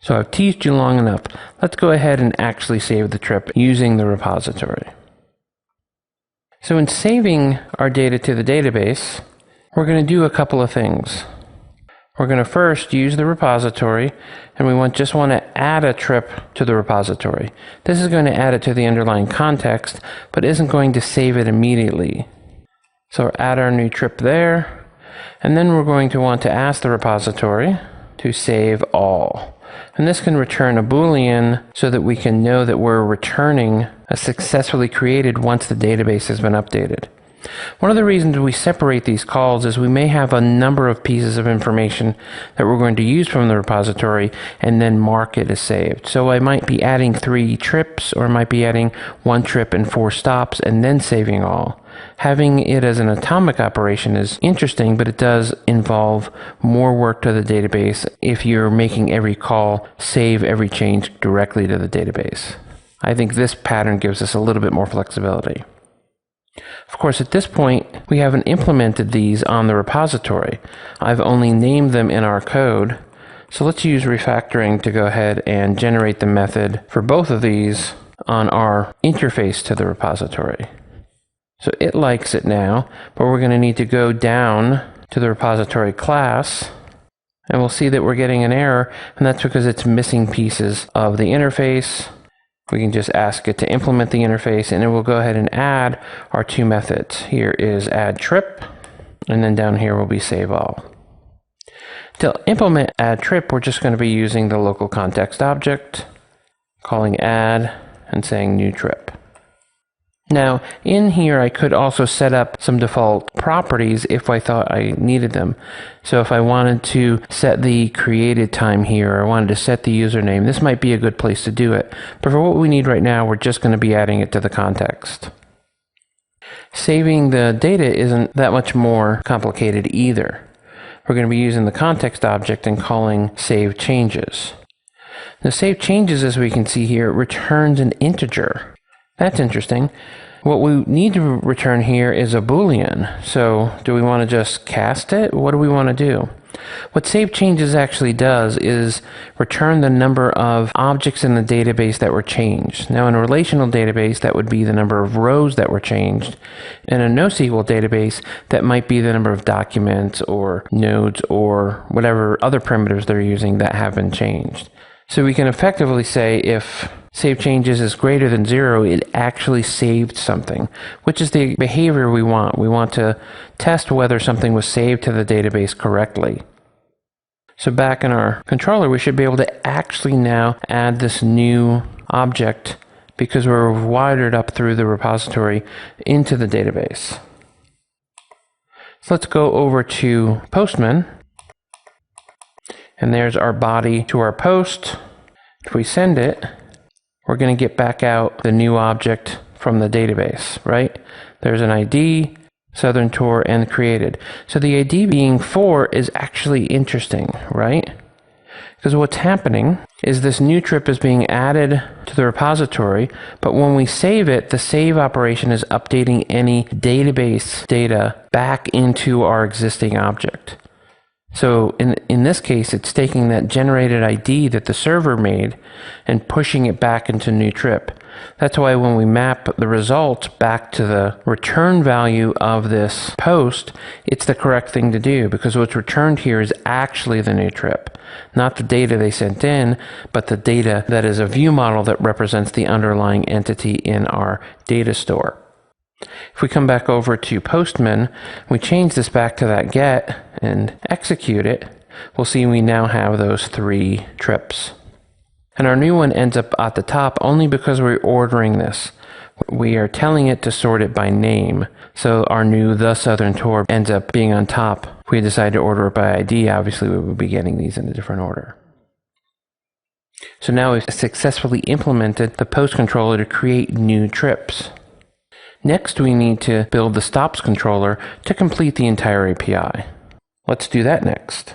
So I've teased you long enough. Let's go ahead and actually save the trip using the repository. So in saving our data to the database, we're going to do a couple of things. We're going to first use the repository, and we just want to add a trip to the repository. This is going to add it to the underlying context, but isn't going to save it immediately. So add our new trip there, and then we're going to want to ask the repository to save all. And this can return a Boolean so that we can know that we're returning a successfully created once the database has been updated. One of the reasons we separate these calls is we may have a number of pieces of information that we're going to use from the repository and then mark it as saved. So I might be adding 3 trips, or I might be adding 1 trip and 4 stops and then saving all. Having it as an atomic operation is interesting, but it does involve more work to the database if you're making every call save every change directly to the database. I think this pattern gives us a little bit more flexibility. Of course, at this point, we haven't implemented these on the repository. I've only named them in our code. So let's use refactoring to go ahead and generate the method for both of these on our interface to the repository. So it likes it now, but we're going to need to go down to the repository class, and we'll see that we're getting an error, and that's because it's missing pieces of the interface. We can just ask it to implement the interface, and it will go ahead and add our 2 methods. Here is add trip, and then down here will be save all. To implement add trip, we're just going to be using the local context object, calling add, and saying new trip. Now, in here, I could also set up some default properties if I thought I needed them. So if I wanted to set the created time here, or I wanted to set the username, this might be a good place to do it. But for what we need right now, we're just going to be adding it to the context. Saving the data isn't that much more complicated either. We're going to be using the context object and calling save changes. The save changes, as we can see here, returns an integer. That's interesting. What we need to return here is a Boolean. So do we want to just cast it? What do we want to do? What save changes actually does is return the number of objects in the database that were changed. Now, in a relational database, that would be the number of rows that were changed. In a NoSQL database, that might be the number of documents or nodes or whatever other primitives they're using that have been changed. So we can effectively say if save changes is greater than 0, it actually saved something, which is the behavior we want. We want to test whether something was saved to the database correctly. So back in our controller, we should be able to actually now add this new object because we're wired up through the repository into the database. So let's go over to Postman. And there's our body to our post. If we send it, we're going to get back out the new object from the database, right? There's an ID, Southern Tour, and created. So the ID being 4 is actually interesting, right? Because what's happening is this new trip is being added to the repository, but when we save it, the save operation is updating any database data back into our existing object. So in this case, it's taking that generated ID that the server made and pushing it back into new trip. That's why when we map the result back to the return value of this post, it's the correct thing to do because what's returned here is actually the new trip, not the data they sent in, but the data that is a view model that represents the underlying entity in our data store. If we come back over to Postman, we change this back to that get and execute it, we'll see we now have those 3 trips. And our new one ends up at the top only because we're ordering this. We are telling it to sort it by name. So our new The Southern Tour ends up being on top. If we decide to order it by ID, obviously we would be getting these in a different order. So now we've successfully implemented the post controller to create new trips. Next, we need to build the stops controller to complete the entire API. Let's do that next.